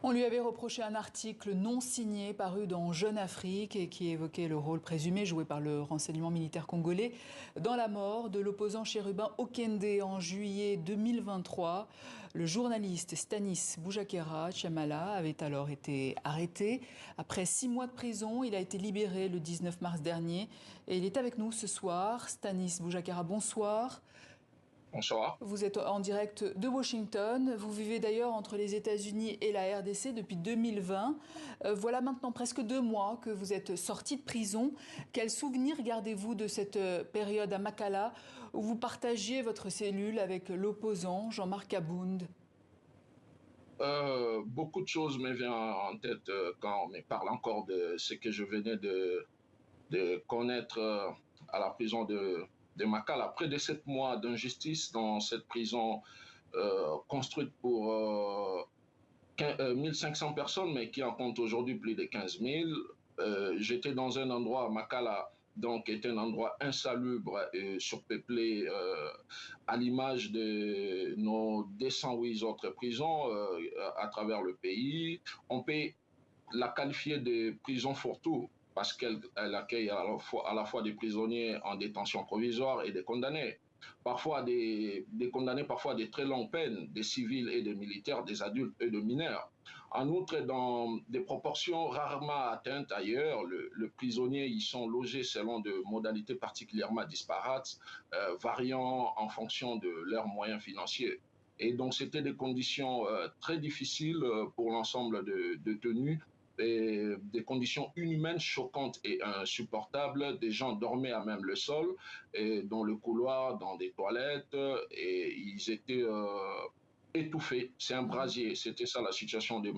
On lui avait reproché un article non signé paru dans Jeune Afrique et qui évoquait le rôle présumé joué par le renseignement militaire congolais dans la mort de l'opposant chérubin Okende en juillet 2023. Le journaliste Stanis Boujakera Tchamala avait alors été arrêté. Après 6 mois de prison, il a été libéré le 19 mars dernier et il est avec nous ce soir. Stanis Boujakera, bonsoir. Bonsoir. Vous êtes en direct de Washington. Vous vivez d'ailleurs entre les États-Unis et la RDC depuis 2020. Voilà maintenant presque 2 mois que vous êtes sorti de prison. Quel souvenir gardez-vous de cette période à Makala où vous partagiez votre cellule avec l'opposant Jean-Marc Abound? Beaucoup de choses me viennent en tête quand on me parle encore de ce que je venais de connaître à la prison de Makala. Après de 7 mois d'injustice dans cette prison construite pour 1500 personnes, mais qui en compte aujourd'hui plus de 15 000. J'étais dans un endroit à Makala, donc qui était un endroit insalubre et surpeuplé à l'image de nos 208 autres prisons à travers le pays. On peut la qualifier de prison fourre-tout parce qu'elle accueille à la fois des prisonniers en détention provisoire et des condamnés. Parfois des condamnés, parfois des très longues peines, des civils et des militaires, des adultes et des mineurs. En outre, dans des proportions rarement atteintes ailleurs, le prisonnier y sont logés selon de modalités particulièrement disparates, variant en fonction de leurs moyens financiers. Et donc, c'était des conditions très difficiles pour l'ensemble de détenus, et des conditions inhumaines, choquantes et insupportables. Des gens dormaient à même le sol, et dans le couloir, dans des toilettes, et ils étaient étouffés. C'est un brasier. C'était ça la situation de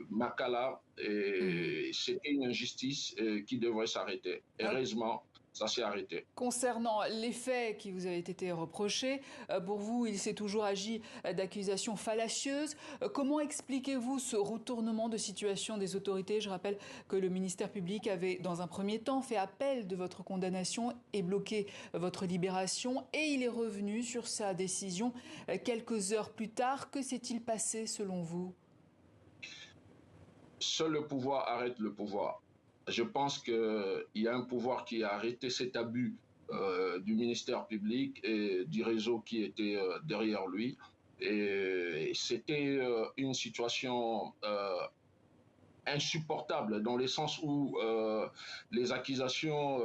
Makala. Et c'était une injustice qui devrait s'arrêter. Heureusement, ça s'est arrêté. Concernant les faits qui vous avaient été reprochés, pour vous, il s'est toujours agi d'accusations fallacieuses. Comment expliquez-vous ce retournement de situation des autorités? Je rappelle que le ministère public avait, dans un premier temps, fait appel de votre condamnation et bloqué votre libération. Et il est revenu sur sa décision quelques heures plus tard. Que s'est-il passé selon vous? Seul le pouvoir arrête le pouvoir. Je pense qu'il y a un pouvoir qui a arrêté cet abus du ministère public et du réseau qui était derrière lui. Et c'était une situation insupportable dans le sens où les accusations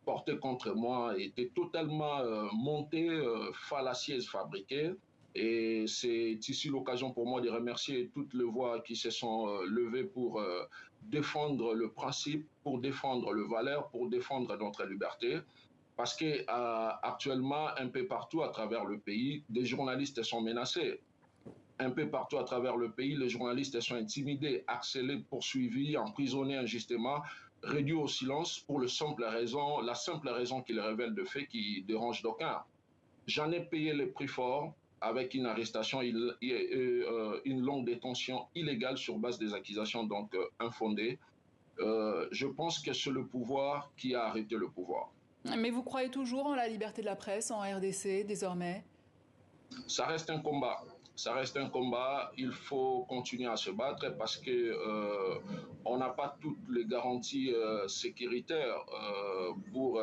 portées contre moi étaient totalement montées, fallacieuses, fabriquées. Et c'est ici l'occasion pour moi de remercier toutes les voix qui se sont levées pour défendre le principe, pour défendre le valeur, pour défendre notre liberté. Parce que actuellement, un peu partout à travers le pays, des journalistes sont menacés. Un peu partout à travers le pays, les journalistes sont intimidés, harcelés, poursuivis, emprisonnés injustement, réduits au silence pour la simple raison qu'ils révèlent de faits qui dérangent d'aucuns. J'en ai payé le prix fort avec une arrestation, une longue détention illégale sur base des accusations donc infondées. Je pense que c'est le pouvoir qui a arrêté le pouvoir. Mais vous croyez toujours en la liberté de la presse en RDC désormais? Ça reste un combat. Ça reste un combat. Il faut continuer à se battre parce que on n'a pas toutes les garanties sécuritaires pour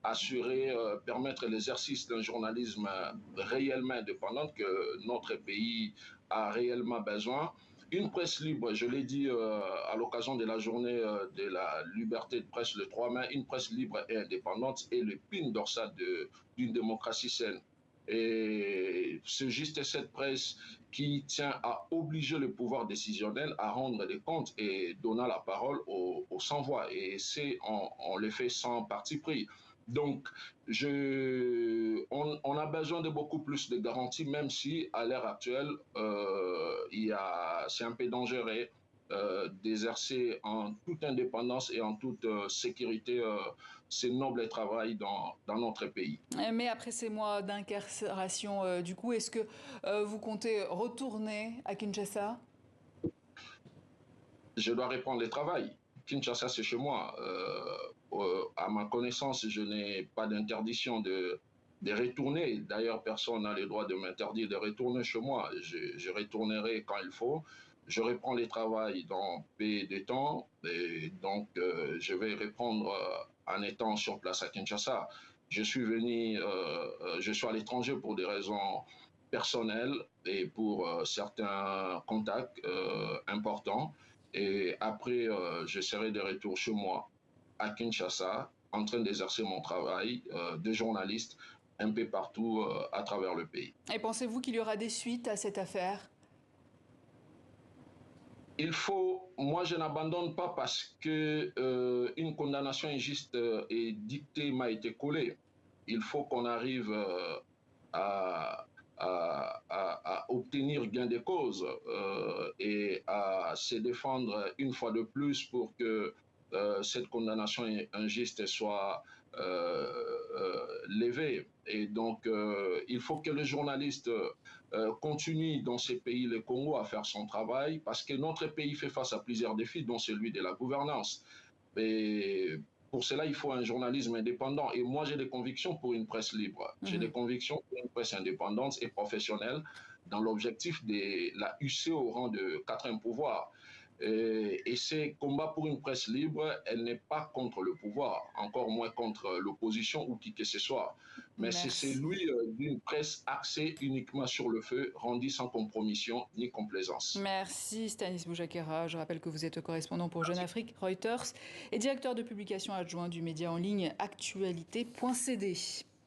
assurer, permettre l'exercice d'un journalisme réellement indépendant que notre pays a réellement besoin. Une presse libre, je l'ai dit à l'occasion de la journée de la liberté de presse le 3 mai, une presse libre et indépendante est l'épine dorsale d'une démocratie saine. Et c'est juste cette presse qui tient à obliger le pouvoir décisionnel à rendre des comptes et donner la parole aux sans-voix. Et on le fait sans parti pris. Donc, on a besoin de beaucoup plus de garanties, même si à l'heure actuelle, c'est un peu dangereux d'exercer en toute indépendance et en toute sécurité ce noble travail dans notre pays. Mais après ces mois d'incarcération, du coup, est-ce que vous comptez retourner à Kinshasa? Je dois reprendre le travail. Kinshasa, c'est chez moi. À ma connaissance, je n'ai pas d'interdiction de retourner. D'ailleurs, personne n'a le droit de m'interdire de retourner chez moi. Je retournerai quand il faut. Je reprends le travail dans peu de temps et donc je vais reprendre en étant sur place à Kinshasa. Je suis venu, je suis à l'étranger pour des raisons personnelles et pour certains contacts importants. Et après, je serai de retour chez moi à Kinshasa en train d'exercer mon travail de journaliste un peu partout à travers le pays. Et pensez-vous qu'il y aura des suites à cette affaire? Il faut, moi je n'abandonne pas parce que une condamnation injuste et dictée m'a été collée. Il faut qu'on arrive à, à obtenir gain de cause et à se défendre une fois de plus pour que cette condamnation injuste soit levée. Et donc, il faut que le journaliste continue dans ces pays, le Congo, à faire son travail, parce que notre pays fait face à plusieurs défis, dont celui de la gouvernance. Et pour cela, il faut un journalisme indépendant. Et moi, j'ai des convictions pour une presse libre. J'ai des convictions pour une presse indépendante et professionnelle dans l'objectif de la UC au rang de quatrième pouvoir. Et ces combats pour une presse libre, elle n'est pas contre le pouvoir, encore moins contre l'opposition ou qui que ce soit. Mais c'est Merci. celui d'une presse axée uniquement sur le feu, rendue sans compromission ni complaisance. Merci Stanis Boujakera. Je rappelle que vous êtes correspondant pour Jeune Afrique, Reuters et directeur de publication adjoint du média en ligne actualité.cd.